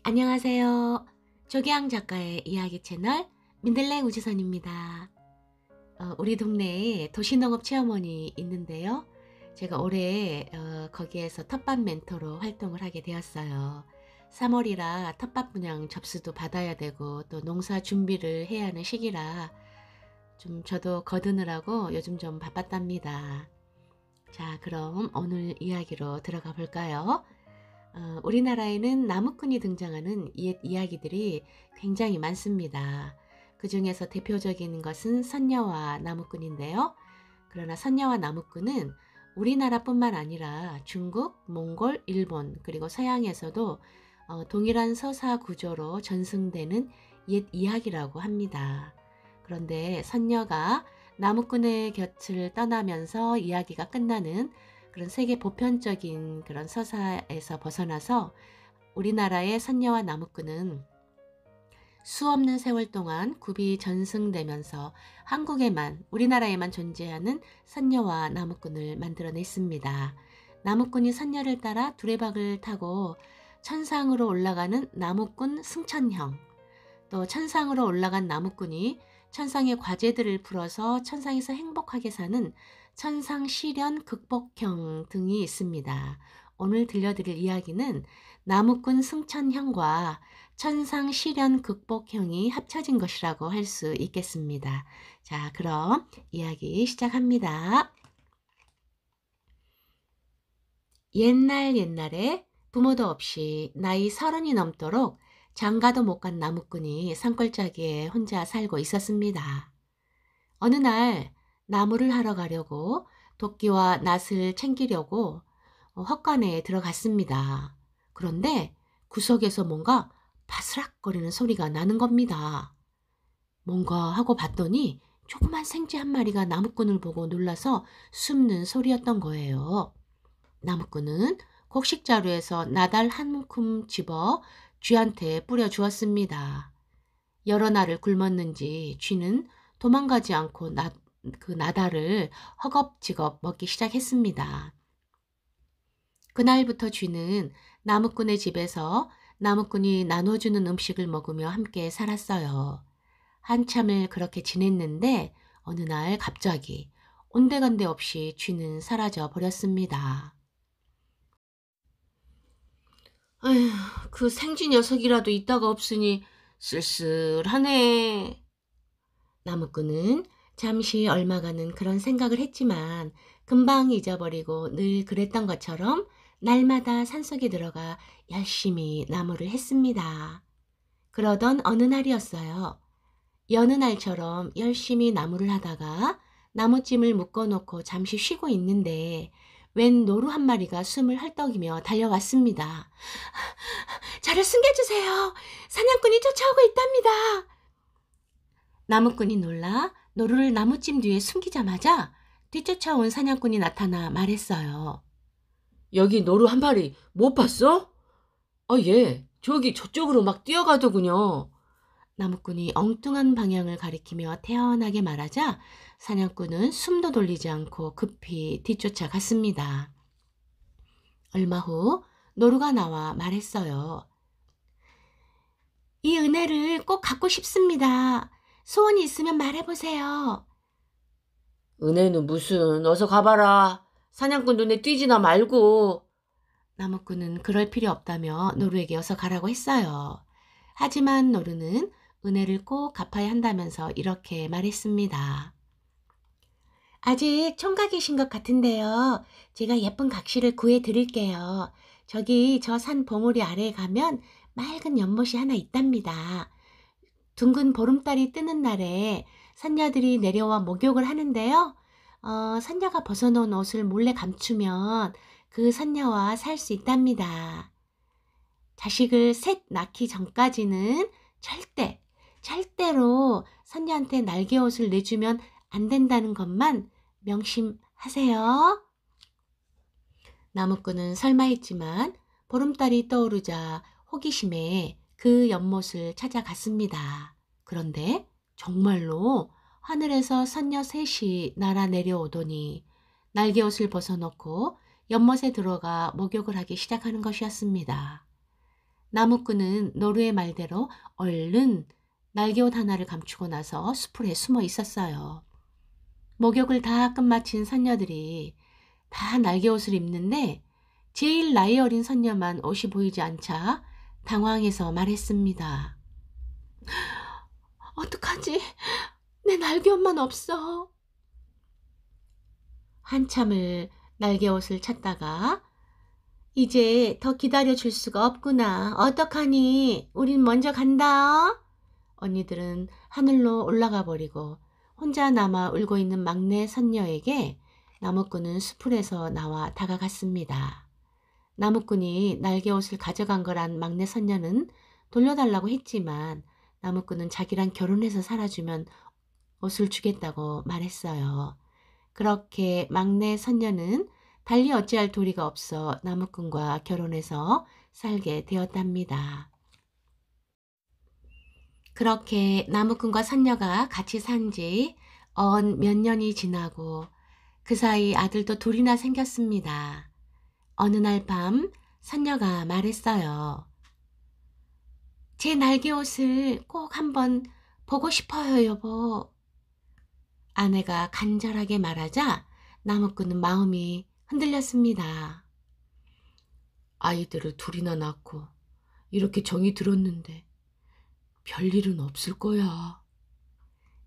안녕하세요. 조기양 작가의 이야기 채널 민들레 우주선입니다. 우리 동네에 도시농업 체험원이 있는데요. 제가 올해 거기에서 텃밭 멘토로 활동을 하게 되었어요. 3월이라 텃밭 분양 접수도 받아야 되고 또 농사 준비를 해야 하는 시기라 좀 저도 거두느라고 요즘 좀 바빴답니다. 자, 그럼 오늘 이야기로 들어가 볼까요? 우리나라에는 나무꾼이 등장하는 옛 이야기들이 굉장히 많습니다. 그 중에서 대표적인 것은 선녀와 나무꾼인데요. 그러나 선녀와 나무꾼은 우리나라뿐만 아니라 중국, 몽골, 일본 그리고 서양에서도 동일한 서사 구조로 전승되는 옛 이야기라고 합니다. 그런데 선녀가 나무꾼의 곁을 떠나면서 이야기가 끝나는 그런 세계 보편적인 그런 서사에서 벗어나서 우리나라의 선녀와 나무꾼은 수없는 세월 동안 굽이 전승되면서 한국에만, 우리나라에만 존재하는 선녀와 나무꾼을 만들어냈습니다. 나무꾼이 선녀를 따라 두레박을 타고 천상으로 올라가는 나무꾼 승천형, 또 천상으로 올라간 나무꾼이 천상의 과제들을 풀어서 천상에서 행복하게 사는 천상 시련 극복형 등이 있습니다. 오늘 들려드릴 이야기는 나무꾼 승천형과 천상 시련 극복형이 합쳐진 것이라고 할 수 있겠습니다. 자, 그럼 이야기 시작합니다. 옛날에 부모도 없이 나이 30이 넘도록 장가도 못 간 나무꾼이 산골짜기에 혼자 살고 있었습니다. 어느 날 나무를 하러 가려고 도끼와 낫을 챙기려고 헛간에 들어갔습니다. 그런데 구석에서 뭔가 바스락거리는 소리가 나는 겁니다. 뭔가 하고 봤더니 조그만 생쥐 한 마리가 나무꾼을 보고 놀라서 숨는 소리였던 거예요. 나무꾼은 곡식자루에서 나달 한 움큼 집어 쥐한테 뿌려주었습니다. 여러 날을 굶었는지 쥐는 도망가지 않고 그 나달을 허겁지겁 먹기 시작했습니다. 그날부터 쥐는 나무꾼의 집에서 나무꾼이 나눠주는 음식을 먹으며 함께 살았어요. 한참을 그렇게 지냈는데 어느 날 갑자기 온데간데 없이 쥐는 사라져 버렸습니다. 아휴, 그 생쥐 녀석이라도 있다가 없으니 쓸쓸하네. 나무꾼은 잠시 얼마간은 그런 생각을 했지만 금방 잊어버리고 늘 그랬던 것처럼 날마다 산속에 들어가 열심히 나무를 했습니다. 그러던 어느 날이었어요. 여느 날처럼 열심히 나무를 하다가 나무찜을 묶어놓고 잠시 쉬고 있는데 웬 노루 한 마리가 숨을 헐떡이며 달려왔습니다. 저를 숨겨주세요. 사냥꾼이 쫓아오고 있답니다. 나무꾼이 놀라 노루를 나무찜 뒤에 숨기자마자 뒤쫓아온 사냥꾼이 나타나 말했어요. 여기 노루 한 마리 못 봤어? 예. 저기 저쪽으로 막 뛰어가더군요. 나무꾼이 엉뚱한 방향을 가리키며 태연하게 말하자 사냥꾼은 숨도 돌리지 않고 급히 뒤쫓아 갔습니다. 얼마 후 노루가 나와 말했어요. 이 은혜를 꼭 갖고 싶습니다. 소원이 있으면 말해보세요. 은혜는 무슨, 어서 가봐라. 사냥꾼 눈에 띄지나 말고. 나무꾼은 그럴 필요 없다며 노루에게 어서 가라고 했어요. 하지만 노루는 은혜를 꼭 갚아야 한다면서 이렇게 말했습니다. 아직 총각이신 것 같은데요. 제가 예쁜 각시를 구해드릴게요. 저기 저 산 봉우리 아래에 가면 맑은 연못이 하나 있답니다. 둥근 보름달이 뜨는 날에 선녀들이 내려와 목욕을 하는데요. 선녀가 벗어놓은 옷을 몰래 감추면 그 선녀와 살 수 있답니다. 자식을 셋 낳기 전까지는 절대로 선녀한테 날개옷을 내주면 안 된다는 것만 명심하세요. 나무꾼은 설마 했지만 보름달이 떠오르자 호기심에 그 연못을 찾아갔습니다. 그런데 정말로 하늘에서 선녀 셋이 날아 내려오더니 날개옷을 벗어놓고 연못에 들어가 목욕을 하기 시작하는 것이었습니다. 나무꾼은 노루의 말대로 얼른 날개옷 하나를 감추고 나서 수풀에 숨어 있었어요. 목욕을 다 끝마친 선녀들이 다 날개옷을 입는데 제일 나이 어린 선녀만 옷이 보이지 않자 당황해서 말했습니다. 어떡하지? 내 날개옷만 없어. 한참을 날개옷을 찾다가 이제 더 기다려줄 수가 없구나. 어떡하니? 우린 먼저 간다. 언니들은 하늘로 올라가 버리고 혼자 남아 울고 있는 막내 선녀에게 나무꾼은 수풀에서 나와 다가갔습니다. 나무꾼이 날개옷을 가져간 거란 막내 선녀는 돌려달라고 했지만 나무꾼은 자기랑 결혼해서 살아주면 옷을 주겠다고 말했어요. 그렇게 막내 선녀는 달리 어찌할 도리가 없어 나무꾼과 결혼해서 살게 되었답니다. 그렇게 나무꾼과 선녀가 같이 산 지 몇 년이 지나고 그 사이 아들도 둘이나 생겼습니다. 어느 날 밤 선녀가 말했어요. 제 날개옷을 꼭 한번 보고 싶어요, 여보. 아내가 간절하게 말하자 나무꾼은 마음이 흔들렸습니다. 아이들을 둘이나 낳고 이렇게 정이 들었는데 별일은 없을 거야.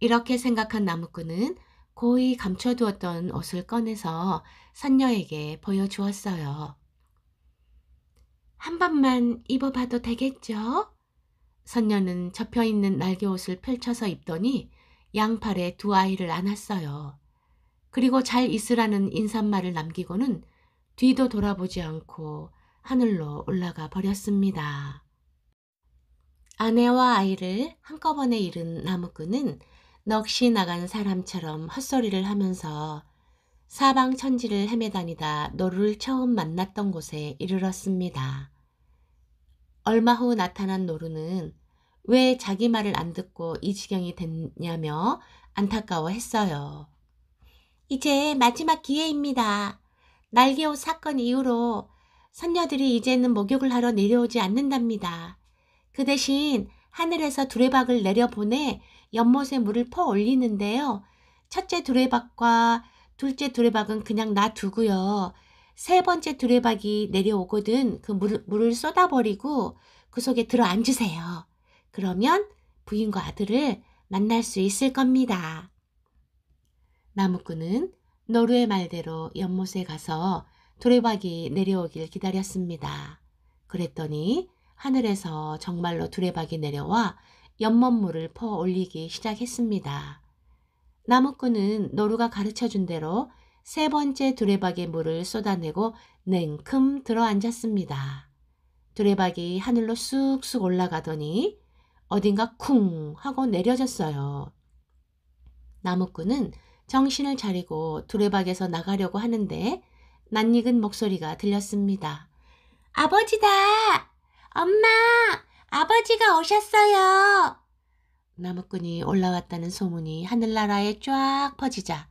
이렇게 생각한 나무꾼은 고이 감춰두었던 옷을 꺼내서 선녀에게 보여주었어요. 한 번만 입어봐도 되겠죠? 선녀는 접혀있는 날개옷을 펼쳐서 입더니 양팔에 두 아이를 안았어요. 그리고 잘 있으라는 인사말을 남기고는 뒤도 돌아보지 않고 하늘로 올라가 버렸습니다. 아내와 아이를 한꺼번에 잃은 나무꾼은 넋이 나간 사람처럼 헛소리를 하면서 사방천지를 헤매다니다 노루를 처음 만났던 곳에 이르렀습니다. 얼마 후 나타난 노루는 왜 자기 말을 안 듣고 이 지경이 됐냐며 안타까워했어요. 이제 마지막 기회입니다. 날개옷 사건 이후로 선녀들이 이제는 목욕을 하러 내려오지 않는답니다. 그 대신 하늘에서 두레박을 내려보내 연못에 물을 퍼 올리는데요. 첫째 두레박과 둘째 두레박은 그냥 놔두고요. 세 번째 두레박이 내려오거든 그 물을 쏟아버리고 그 속에 들어앉으세요. 그러면 부인과 아들을 만날 수 있을 겁니다. 나무꾼은 노루의 말대로 연못에 가서 두레박이 내려오길 기다렸습니다. 그랬더니 하늘에서 정말로 두레박이 내려와 연못물을 퍼 올리기 시작했습니다. 나무꾼은 노루가 가르쳐준 대로 세 번째 두레박의 물을 쏟아내고 냉큼 들어앉았습니다. 두레박이 하늘로 쑥쑥 올라가더니 어딘가 쿵 하고 내려졌어요. 나무꾼은 정신을 차리고 두레박에서 나가려고 하는데 낯익은 목소리가 들렸습니다. 아버지다! 엄마! 아버지가 오셨어요! 나무꾼이 올라왔다는 소문이 하늘나라에 쫙 퍼지자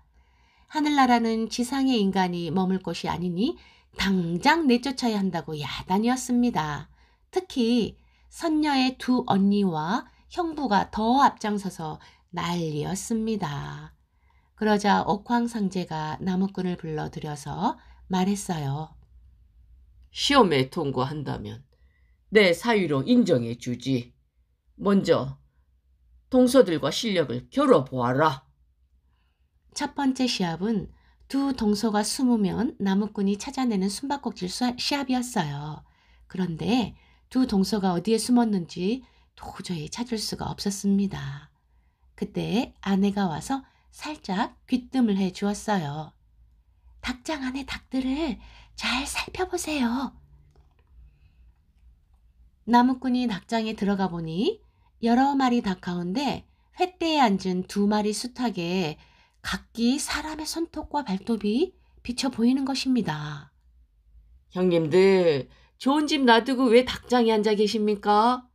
하늘나라는 지상의 인간이 머물 곳이 아니니 당장 내쫓아야 한다고 야단이었습니다. 특히 선녀의 두 언니와 형부가 더 앞장서서 난리였습니다. 그러자 옥황상제가 나무꾼을 불러들여서 말했어요. 시험에 통과한다면 내 사위로 인정해 주지. 먼저 동서들과 실력을 겨뤄보아라. 첫 번째 시합은 두 동서가 숨으면 나무꾼이 찾아내는 숨바꼭질 시합이었어요. 그런데 두 동서가 어디에 숨었는지 도저히 찾을 수가 없었습니다. 그때 아내가 와서 살짝 귀뜸을 해 주었어요. 닭장 안의 닭들을 잘 살펴보세요. 나무꾼이 닭장에 들어가 보니 여러 마리 닭 가운데 횃대에 앉은 두 마리 수탉에 각기 사람의 손톱과 발톱이 비쳐 보이는 것입니다. 형님들, 좋은 집 놔두고 왜 닭장에 앉아 계십니까?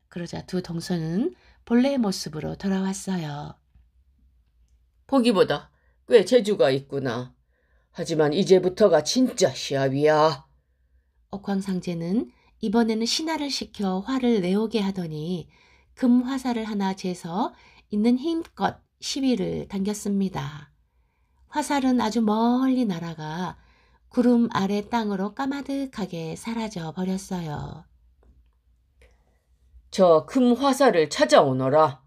그러자 두 동서는 본래의 모습으로 돌아왔어요. 보기보다 꽤 재주가 있구나. 하지만 이제부터가 진짜 시합이야. 옥황상제는 이번에는 신하를 시켜 화를 내오게 하더니 금 화살을 하나 재서 있는 힘껏 시위를 당겼습니다. 화살은 아주 멀리 날아가 구름 아래 땅으로 까마득하게 사라져 버렸어요. 저 금 화살을 찾아오너라.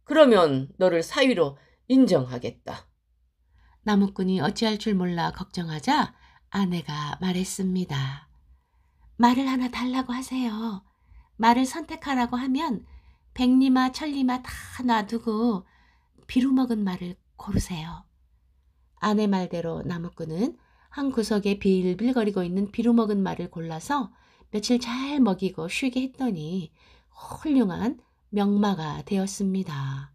그러면 너를 사위로 인정하겠다. 나무꾼이 어찌할 줄 몰라 걱정하자 아내가 말했습니다. 말을 하나 달라고 하세요. 말을 선택하라고 하면 백리마 천리마 다 놔두고 비루먹은 말을 고르세요. 아내 말대로 나무꾼은 한 구석에 빌빌거리고 있는 비루먹은 말을 골라서 며칠 잘 먹이고 쉬게 했더니 훌륭한 명마가 되었습니다.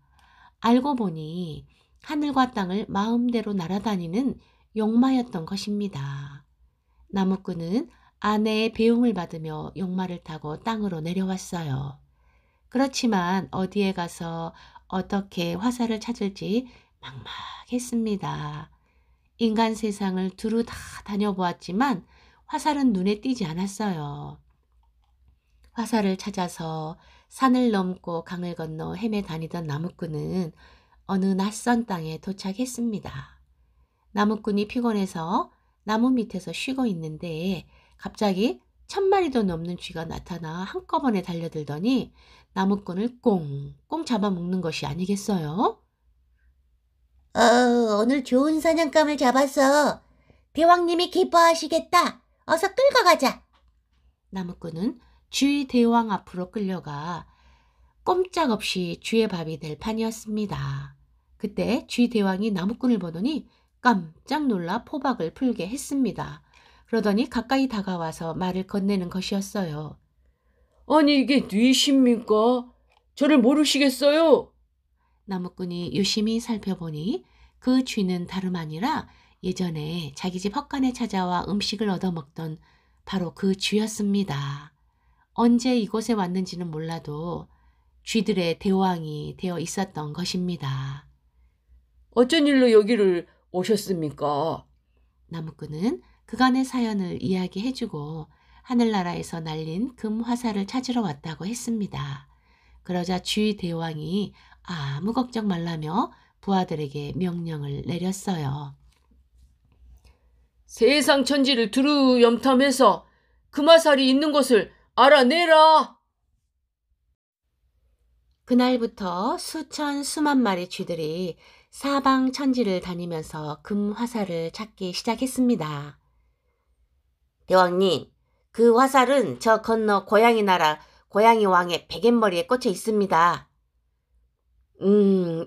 알고 보니 하늘과 땅을 마음대로 날아다니는 용마였던 것입니다. 나무꾼은 아내의 배웅을 받으며 용마를 타고 땅으로 내려왔어요. 그렇지만 어디에 가서 어떻게 화살을 찾을지 막막했습니다. 인간 세상을 두루 다 다녀보았지만 화살은 눈에 띄지 않았어요. 화살을 찾아서 산을 넘고 강을 건너 헤매 다니던 나무꾼은 어느 낯선 땅에 도착했습니다. 나무꾼이 피곤해서 나무 밑에서 쉬고 있는데 갑자기 1000마리도 넘는 쥐가 나타나 한꺼번에 달려들더니 나무꾼을 꽁꽁 잡아먹는 것이 아니겠어요? 오늘 좋은 사냥감을 잡았어. 대왕님이 기뻐하시겠다. 어서 끌고 가자. 나무꾼은 쥐 대왕 앞으로 끌려가 꼼짝없이 쥐의 밥이 될 판이었습니다. 그때 쥐 대왕이 나무꾼을 보더니 깜짝 놀라 포박을 풀게 했습니다. 그러더니 가까이 다가와서 말을 건네는 것이었어요. 아니 이게 뉘십니까? 저를 모르시겠어요? 나무꾼이 유심히 살펴보니 그 쥐는 다름 아니라 예전에 자기 집 헛간에 찾아와 음식을 얻어먹던 바로 그 쥐였습니다. 언제 이곳에 왔는지는 몰라도 쥐들의 대왕이 되어 있었던 것입니다. 어쩐 일로 여기를 오셨습니까? 나무꾼은 그간의 사연을 이야기해주고 하늘나라에서 날린 금 화살을 찾으러 왔다고 했습니다. 그러자 쥐 대왕이 아무 걱정 말라며 부하들에게 명령을 내렸어요. 세상 천지를 두루 염탐해서 금화살이 있는 곳을 알아내라. 그날부터 수천 수만 마리 쥐들이 사방 천지를 다니면서 금 화살을 찾기 시작했습니다. 대왕님, 그 화살은 저 건너 고양이 나라 고양이 왕의 베갯머리에 꽂혀 있습니다.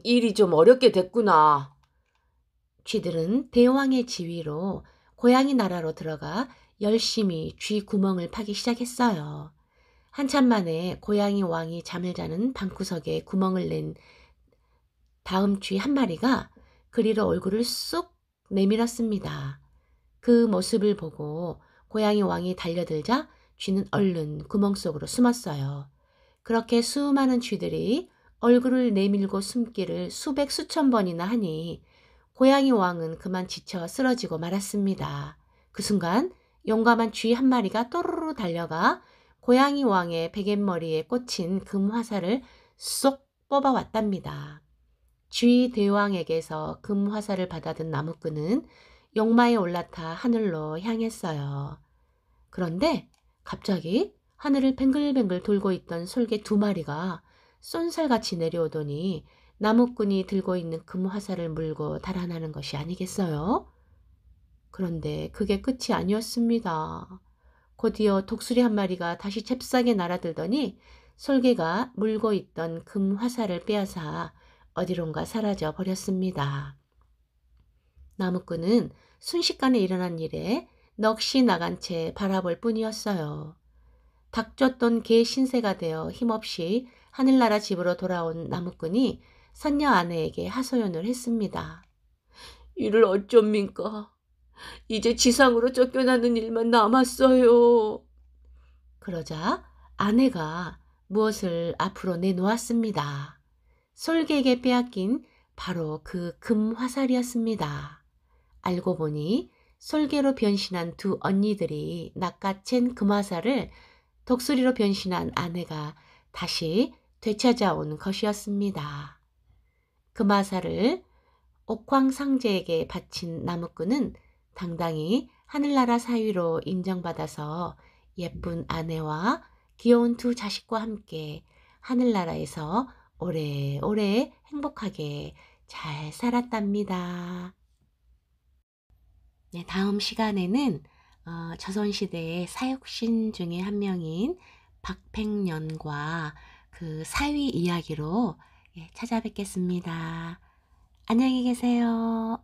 일이 좀 어렵게 됐구나. 쥐들은 대왕의 지휘로 고양이 나라로 들어가 열심히 쥐 구멍을 파기 시작했어요. 한참 만에 고양이 왕이 잠을 자는 방구석에 구멍을 낸 다음 쥐 한 마리가 그리로 얼굴을 쏙 내밀었습니다. 그 모습을 보고 고양이 왕이 달려들자 쥐는 얼른 구멍 속으로 숨었어요. 그렇게 수많은 쥐들이 얼굴을 내밀고 숨기를 수백 수천 번이나 하니 고양이 왕은 그만 지쳐 쓰러지고 말았습니다. 그 순간 용감한 쥐 한 마리가 또르르 달려가 고양이 왕의 베갯머리에 꽂힌 금 화살을 쏙 뽑아왔답니다. 쥐 대왕에게서 금 화살을 받아든 나무꾼은 용마에 올라타 하늘로 향했어요. 그런데 갑자기 하늘을 뱅글뱅글 돌고 있던 솔개 2마리가 쏜살같이 내려오더니 나무꾼이 들고 있는 금 화살을 물고 달아나는 것이 아니겠어요? 그런데 그게 끝이 아니었습니다. 곧이어 독수리 1마리가 다시 잽싸게 날아들더니 솔개가 물고 있던 금 화살을 빼앗아 어디론가 사라져 버렸습니다. 나무꾼은 순식간에 일어난 일에 넋이 나간 채 바라볼 뿐이었어요. 닥쳤던 개 신세가 되어 힘없이 하늘나라 집으로 돌아온 나무꾼이 선녀 아내에게 하소연을 했습니다. 이를 어쩝니까? 이제 지상으로 쫓겨나는 일만 남았어요. 그러자 아내가 무엇을 앞으로 내놓았습니다. 솔개에게 빼앗긴 바로 그 금 화살이었습니다. 알고 보니 솔개로 변신한 2 언니들이 낚아챈 금 화살을 독수리로 변신한 아내가 다시 되찾아온 것이었습니다. 금화사를 옥황상제에게 바친 나무꾼은 당당히 하늘나라 사위로 인정받아서 예쁜 아내와 귀여운 두 자식과 함께 하늘나라에서 오래오래 행복하게 잘 살았답니다. 네, 다음 시간에는 조선시대의 사육신 중에 한 명인 박팽년과 그 사위 이야기로 찾아뵙겠습니다. 안녕히 계세요.